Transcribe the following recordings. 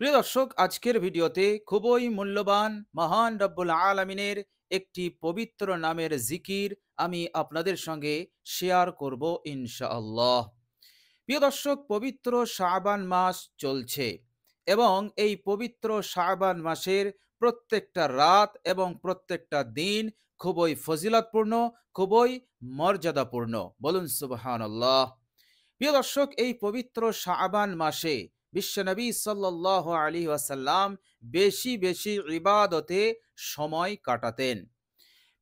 প্রিয় দর্শক, আজকের ভিডিওতে খুবই মূল্যবান মহান রব্বুল আলামিনের একটি পবিত্র নামের জিকির আমি আপনাদের সঙ্গে শেয়ার করব ইনশাআল্লাহ। প্রিয় দর্শক, পবিত্র শাবান মাস চলছে এবং এই পবিত্র শাবান মাসের প্রত্যেকটা রাত এবং প্রত্যেকটা দিন খুবই ফজিলতপূর্ণ, খুবই মর্যাদাপূর্ণ। বলুন সুবহানাল্লাহ। প্রিয় দর্শক, এই পবিত্র শাবান মাসে বিশ্বনবী সাল্লাল্লাহু আলাইহি ওয়াসাল্লাম বেশি বেশি ইবাদতে সময় কাটাতেন।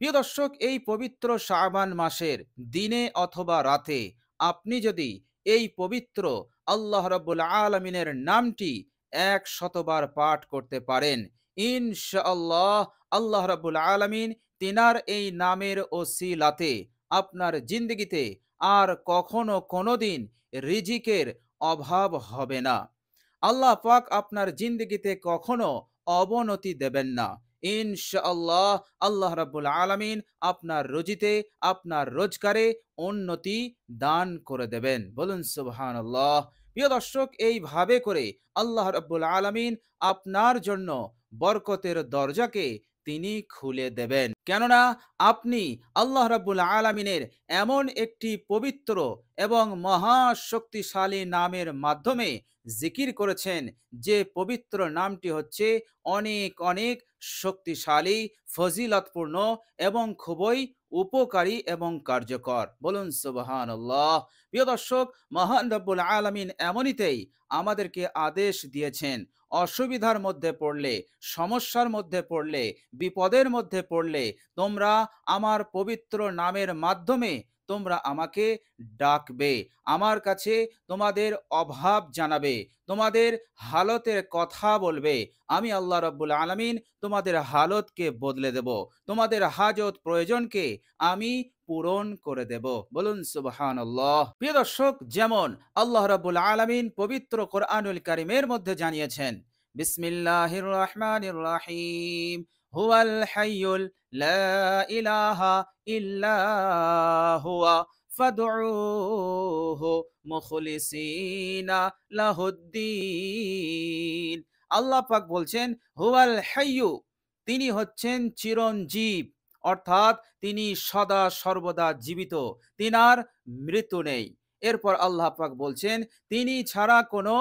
প্রিয় দর্শক, এই পবিত্র শাবান মাসের দিনে অথবা রাতে আপনি যদি এই পবিত্র আল্লাহ রাব্বুল আলামিনের নামটি ১০০বার পাঠ করতে পারেন, ইনশাআল্লাহ আল্লাহ রাব্বুল আলামিন তিনার এই নামের ওসিলাতে আপনার জিন্দগিতে আর কখনো কোনোদিন রিজিকের অভাব হবে না। আল্লাহ পাক আপনার জিন্দগিতে কখনো অবনতি দেবেন না। ইনশাআল্লাহ আল্লাহ রাব্বুল আলামিন আপনার রুজিতে, আপনার রোজগারে উন্নতি দান করে দেবেন। বলুন সুবহানাল্লাহ। প্রিয় দর্শক, এইভাবে করে আল্লাহ রাব্বুল আলামিন আপনার জন্য বরকতের দরজাকে তিনি খুলে দেবেন। কেননা আপনি আল্লাহ রাব্বুল আলামিনের এমন একটি পবিত্র এবং মহাশক্তিশালী নামের মাধ্যমে জিকির করেছেন, যে পবিত্র নামটি হচ্ছে অনেক অনেক শক্তিশালী, ফজিলতপূর্ণ এবং খুবই উপকারী এবং কার্যকর। বলুন সুবহানাল্লাহ। প্রিয় দর্শক, মহান রব্বুল আলামিন এমনিতেই আমাদেরকে আদেশ দিয়েছেন, অসুবিধার মধ্যে পড়লে, সমস্যার মধ্যে পড়লে, বিপদের মধ্যে পড়লে তোমরা আমার পবিত্র নামের মাধ্যমে তোমরা আমাকে ডাকবে, আমার কাছে তোমাদের অভাব জানাবে, তোমাদের হালতের কথা বলবে। আমি আল্লাহ রাব্বুল আলামিন তোমাদের হালতকে বদলে দেব, তোমাদের হাজত প্রয়োজনকে আমি পূরণ করে দেব। বলুন সুবহানাল্লাহ। প্রিয় দর্শক, যেমন আল্লাহ রাব্বুল আলামিন পবিত্র কোরআনুল কারীমের মধ্যে জানিয়েছেন, বিসমিল্লাহির রহমানির রহিম, হুয়াল হাইয়ুল লা ইলাহা ইল্লা হুয়া ফাদউহু মুখলিসিনা লাহুদ্দিন। আল্লাহ পাক বলছেন, হুয়াল হাইয়ু, তিনি হচ্ছেন চিরঞ্জীব, অর্থাৎ তিনি সদা সর্বদা জীবিত, তিনার মৃত্যু নেই। এরপর আল্লাহ পাক বলছেন, তিনি ছাড়া কোনো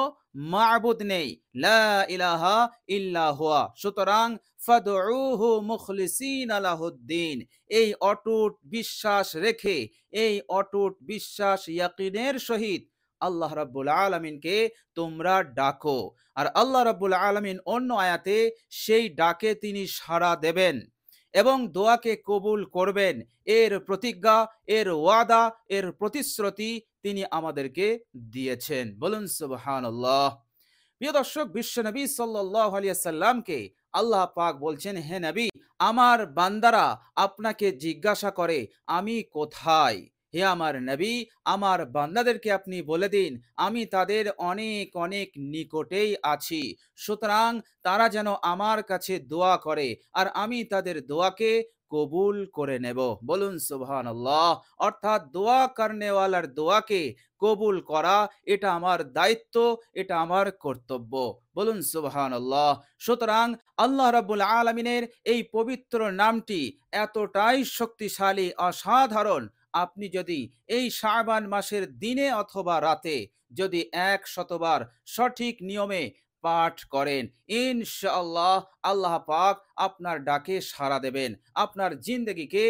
মাবুদ নেই, লা ইলাহা ইল্লা হুয়া। সুতরাং ফাদউহু মুখলিসিনা লাহুদ্দিন, এই অটুট বিশ্বাস রেখে, এই অটুট বিশ্বাস ইয়াকিনের সহিত আল্লাহ রাব্বুল আলামিনকে তোমরা ডাকো। আর আল্লাহ রাব্বুল আলামিন অন্য আয়াতে সেই ডাকে তিনি সাড়া দেবেন এবং দোয়াকে কবুল করবেন, এর প্রতিজ্ঞা, এর ওয়াদা, এর প্রতিশ্রুতি তিনি আমাদেরকে দিয়েছেন। বলুন সুবহানাল্লাহ। প্রিয় দর্শক, বিশ্বনবী সাল্লাল্লাহু আলাইহি সাল্লামকে আল্লাহ পাক বলছেন, হে নবী, আমার বান্দারা আপনাকে জিজ্ঞাসা করে আমি কোথায়। হে আমার নবী, আমার বান্দাদেরকে আপনি বলে দিন আমি তাদের অনেক অনেক নিকটেই আছি। সুতরাং তারা যেন আমার কাছে দোয়া করে আর আমি তাদের দোয়াকে কবুল করে নেব। বলুন সুবহানাল্লাহ। অর্থাৎ দোয়া করনেওয়ালার দোয়াকে কবুল করা, এটা আমার দায়িত্ব, এটা আমার কর্তব্য। বলুন সুবহানাল্লাহ। সুতরাং আল্লাহ রাব্বুল আলামিনের এই পবিত্র নামটি এতটাই শক্তিশালী, অসাধারণ। আপনি যদি এই শাবান মাসের দিনে অথবা রাতে যদি ১০০বার সঠিক নিয়মে পাঠ করেন, ইনশাআল্লাহ আল্লাহ পাক আপনার ডাকে সাড়া দেবেন, আপনার জিন্দগিকে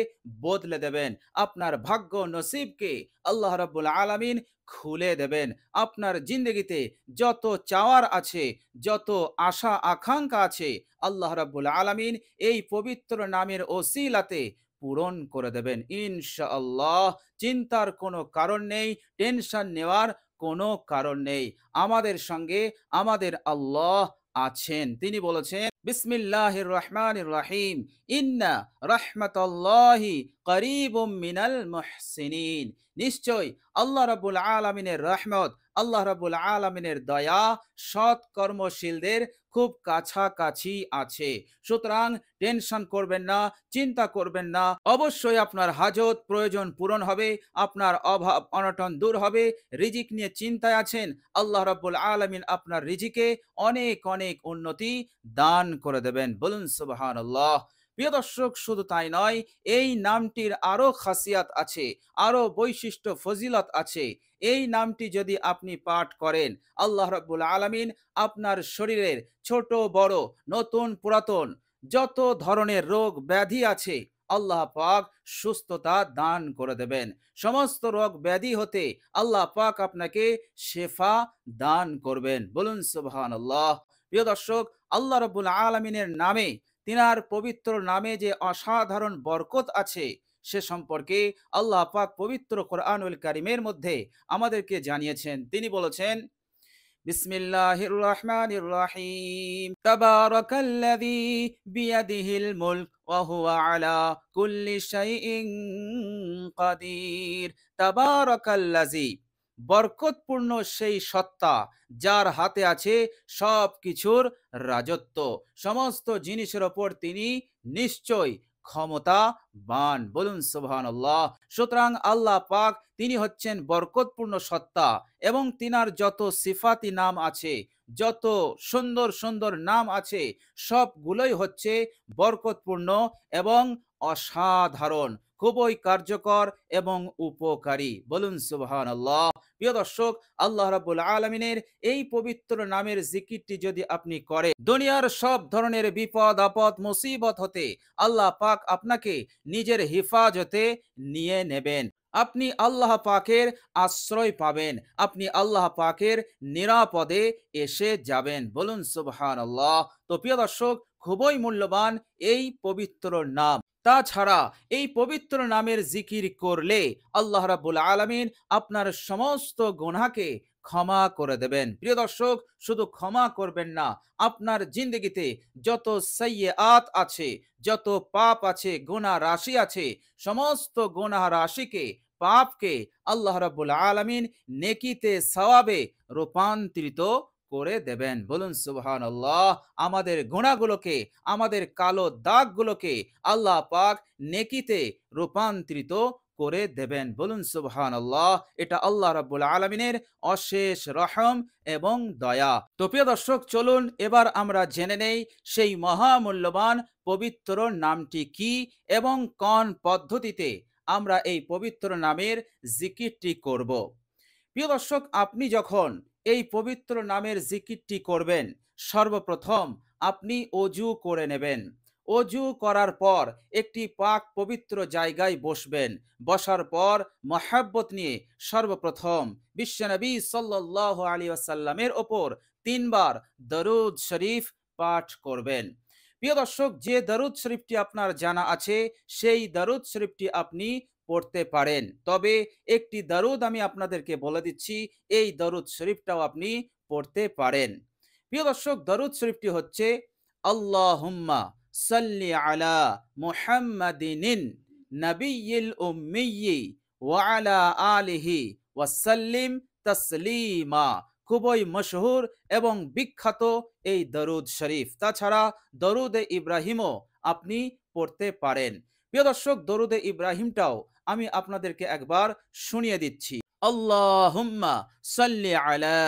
বদলে দেবেন, আপনার ভাগ্য নসিবকে আল্লাহ রাব্বুল আলামিন খুলে দেবেন। আপনার জিন্দগিতে যত চাওয়ার আছে, যত আশা আকাঙ্ক্ষা আছে, আল্লাহ রাব্বুল আলামিন এই পবিত্র নামের ওসিলাতে পূরণ করে দেবেন ইনশাআল্লাহ। চিন্তার কোনো কারণ নেই, টেনশন নেওয়ার কোনো কারণ নেই। আমাদের সঙ্গে আমাদের আল্লাহ আছেন। তিনি বলেছেন, বিসমিল্লাহির রহমানির রহিম, ইন্না রাহমাতাল্লাহি করিবুম মিনাল মুহসিনিন। নিশ্চয় আল্লাহ রাব্বুল আলামিনের রহমত, আল্লাহ রাব্বুল আলামিনের দয়া সৎ কর্মশীলদের খুব কাছাকাছি আছে। সুতরাং টেনশন করবেন না, চিন্তা করবেন না। অবশ্যই আপনার হাজত প্রয়োজন পূরণ হবে, আপনার অভাব অনটন দূর হবে। রিজিক নিয়ে চিন্তায় আছেন, আল্লাহ রাব্বুল আলামিন আপনার রিজিকে অনেক অনেক উন্নতি দান করে দেবেন। বলুন সুবহানাল্লাহ। প্রিয় দর্শক, শুধু তাই নয়, এই নামটির আরো খাসিয়াত আছে, আরো বৈশিষ্ট্য ফজিলত আছে। এই নামটি যদি আপনি পাঠ করেন, আল্লাহ রাব্বুল আলামিন আপনার শরীরের ছোট বড়, নতুন পুরাতন যত ধরনের রোগ ব্যাধি আছে, আল্লাহ পাক সুস্থতা দান করে দেবেন। সমস্ত রোগ ব্যাধি হতে আল্লাহ পাক আপনাকে শেফা দান করবেন। বলুন সুবহানাল্লাহ। প্রিয় দর্শক, আল্লাহ রাব্বুল আলামিনের নামে, তিনার পবিত্র নামে যে অসাধারণ বরকত আছে, সে সম্পর্কে আল্লাহ পাক পবিত্র কোরআনুল কারীমের মধ্যে আমাদেরকে জানিয়েছেন। তিনি বলেছেন, বিসমিল্লাহির রহমানির রহিম, তাবারাকাল্লাযী বিয়াদিহিল মুলক ওয়া হুয়া আলা কুল্লি শাইইন কাদির। তাবারাকাল্লাযী, বরকতপূর্ণ সেই সত্তা যার হাতে আছে সব কিছুর রাজত্ব। সমস্ত জিনিসের ওপর তিনি নিশ্চয় ক্ষমতাবান। বলুন সুবহানাল্লাহ। সুতরাং আল্লাহ পাক তিনি হচ্ছেন বরকতপূর্ণ সত্তা, এবং তিনার যত সিফাতি নাম আছে, যত সুন্দর সুন্দর নাম আছে, সবগুলোই হচ্ছে বরকতপূর্ণ এবং অসাধারণ, খুবই কার্যকর এবং উপকারী। বলুন সুবহানাল্লাহ। প্রিয় দর্শক, আল্লাহ রাব্বুল আলামিনের এই পবিত্র নামের জিকিরটি যদি আপনি করেন, দুনিয়ার সব ধরনের বিপদ আপদ মুসিবত হতে আল্লাহ পাক আপনাকে নিজের হেফাজতে নিয়ে নেবেন। আপনি আল্লাহ পাকের আশ্রয় পাবেন, আপনি আল্লাহ পাকের নিরাপদে এসে যাবেন। বলুন সুবহানাল্লাহ। তো প্রিয় দর্শক, খুবই মূল্যবান এই পবিত্র নাম। তাছাড়া এই পবিত্র নামের জিকির করলে আল্লাহ রাব্বুল আলামিন আপনার সমস্ত গুনাহকে ক্ষমা করে দেবেন। প্রিয় দর্শক, শুধু ক্ষমা করবেন না, আপনার জিন্দগিতে যত সাইয়্যাত আছে, যত পাপ আছে, গুনাহ রাশি আছে, সমস্ত গুনাহ রাশিকে, পাপকে আল্লাহ রাব্বুল আলামিন নেকিতে সওয়াবে রূপান্তরিত করে দেবেন। বলুন সুবহানাল্লাহ। আমাদের গুনাহগুলোকে, আমাদের কালো দাগগুলোকে আল্লাহ পাক নেকিতে রূপান্তরিত করে দেবেন। বলুন সুবহানাল্লাহ। এটা আল্লাহ রাব্বুল আলামিনের অশেষ রহম এবং দয়া। তো প্রিয় দর্শক, চলুন এবার আমরা জেনে নেই সেই মহামূল্যবান পবিত্র নামটি কি এবং কোন পদ্ধতিতে আমরা এই পবিত্র নামের জিকিরটি করব। প্রিয় দর্শক, আপনি যখন এই পবিত্র নামের জিকিরটি করবেন, সর্বপ্রথম আপনি অজু করে নেবেন। অজু করার পর একটি পাক পবিত্র জায়গায় বসবেন। বসার পর মহাব্বত নিয়ে সর্বপ্রথম বিশ্বনবী সাল্লাল্লাহু আলাইহি ওয়াসাল্লামের ওপর 3 বার দরুদ শরীফ পাঠ করবেন। প্রিয় দর্শক, যে দরুদ শরীফটি আপনার জানা আছে, সেই দরুদ শরীফটি আপনি পড়তে পারেন। তবে একটি দরুদ আমি আপনাদেরকে বলে দিচ্ছি, এই দরুদ শরীফটাও আপনি পড়তে পারেন। প্রিয় দর্শক, দরুদ শরীফটি হচ্ছে, আল্লাহুম্মা সাল্লি আলা মুহাম্মাদিনিন নাবিয়্যিল উম্মিয়্যি ওয়া আলা আলিহি ওয়াসাল্লিম তাসলিমা। খুবই মশহুর এবং বিখ্যাত এই দরুদ শরীফ। তাছাড়া দরুদে ইব্রাহিমও আপনি পড়তে পারেন। প্রিয় দর্শক, দরুদে ইব্রাহিমটাও আমি আপনাদেরকে একবার শুনিয়ে দিচ্ছি। আল্লাহুম্মা সাল্লি আলা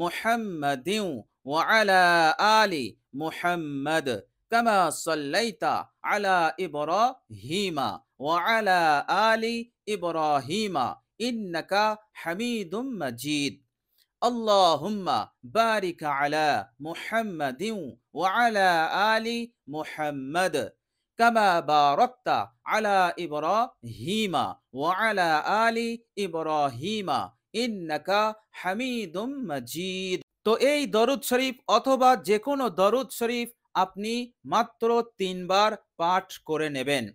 মুহাম্মাদিন ওয়া আলা আলি মুহাম্মাদ কামা সাল্লাইতা আলা ইব্রাহিমা ওয়া আলা আলি ইব্রাহিমা ইন্নাকা হামিদুম মাজিদ। আল্লাহুম্মা বারিক আলা মুহাম্মাদিন ওয়া আলা আলি মুহাম্মাদ কামা বারাকতা আলা ইব্রাহিমা ওয়া আলা আলি ইব্রাহিমা ইন্নাকা হামিদুম মাজিদ। তো এই দরুদ শরীফ অথবা যে কোনো দরুদ শরীফ আপনি মাত্র 3 বার পাঠ করে নেবেন।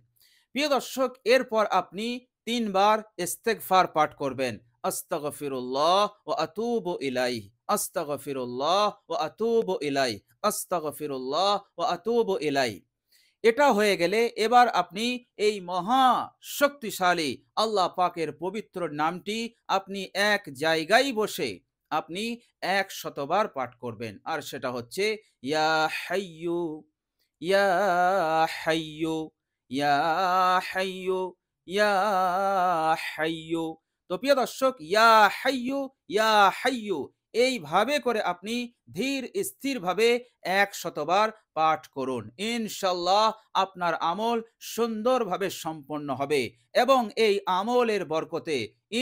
প্রিয় দর্শক, এরপর আপনি 3 বার ইস্তেগফার পাঠ করবেন। আস্তাগফিরুল্লাহ ওয়া আতুবু ইলাইহি, আস্তাগফিরুল্লাহ ওয়া আতুবু ইলাইহি, আস্তাগফিরুল্লাহ ওয়া আতুবু ইলাইহি। এটা হয়ে গেলে এবার আপনি এই মহা শক্তিশালী আল্লাহ পাকের পবিত্র নামটি আপনি এক জায়গায় বসে আপনি ১০০ বার পাঠ করবেন। আর সেটা হচ্ছে ইয়া হাইয়্যু, ইয়া হাইয়্যু, ইয়া হাইয়্যু, ইয়া হাইয়্যু। তো প্রিয় দর্শক, ইয়া হাইয়্যু, ইয়া হাইয়্যু এইভাবে করে আপনি ধীর স্থিরভাবে ১০০ বার পাঠ করুন। ইনশাআল্লাহ আপনার আমল সুন্দরভাবে সম্পন্ন হবে এবং এই আমলের বরকতে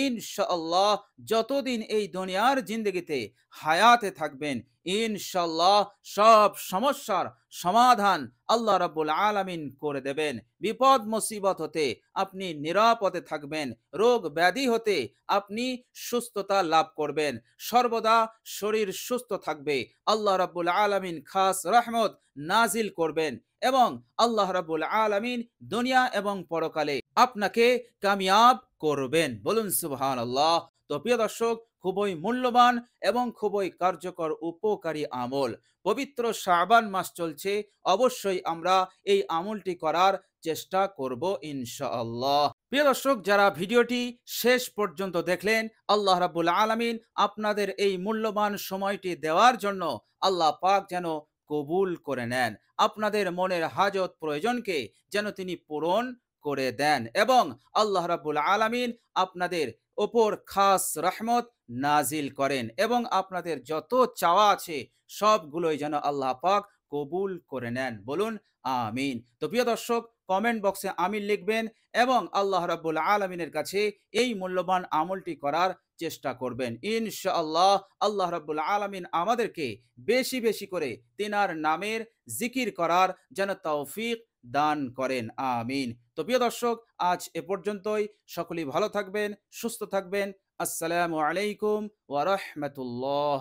ইনশাআল্লাহ যতদিন এই দুনিয়ার জিন্দেগিতে হায়াতে থাকবেন, ইনশাআল্লাহ সব সমস্যার সমাধান আল্লাহ রাব্বুল আলামিন করে দেবেন। বিপদ মুসিবত হতে আপনি নিরাপদে থাকবেন। রোগ ব্যাধি হতে আপনি সুস্থতা লাভ করবেন। সর্বদা শরীর সুস্থ থাকবে। আল্লাহ রাব্বুল আলামিন খাস রহমত নাজিল করবেন এবং আল্লাহ রাব্বুল আলামিন দুনিয়া এবং পরকালে আপনাকে কামিয়াব করবেন। বলুন সুবহানাল্লাহ। তো প্রিয় দর্শক, খুবই মূল্যবান এবং খুবই কার্যকর উপকারী আমল। পবিত্র শাবান মাস চলছে, অবশ্যই আমরা এই আমলটি করার চেষ্টা করব ইনশাআল্লাহ। প্রিয় দর্শক, যারা ভিডিওটি শেষ পর্যন্ত দেখলেন, আল্লাহ রাব্বুল আলামিন আপনাদের এই মূল্যবান সময়টি দেওয়ার জন্য আল্লাহ পাক যেন কবুল করে নেন। আপনাদের মনের হাজত প্রয়োজনকে যেন তিনি পূরণ করে দেন এবং আল্লাহ রাব্বুল আলামিন আপনাদের ওপর খাস রহমত নাজিল করেন এবং আপনাদের যত চাওয়া আছে সবগুলোই যেন আল্লাহ পাক কবুল করে নেন। বলুন আমিন। তো প্রিয় দর্শক, কমেন্ট বক্সে আমিন লিখবেন এবং আল্লাহ রাব্বুল আলামিনের কাছে এই মূল্যবান আমলটি করার চেষ্টা করবেন। ইনশাআল্লাহ আল্লাহ রাব্বুল আলামিন আমাদেরকে বেশি বেশি করে তিনার নামের জিকির করার যেন তৌফিক দান করেন। আমিন। তো প্রিয় দর্শক, আজ এ পর্যন্তই। সকলেই ভালো থাকবেন, সুস্থ থাকবেন। আসসালামু আলাইকুম ওয়া রাহমাতুল্লাহ।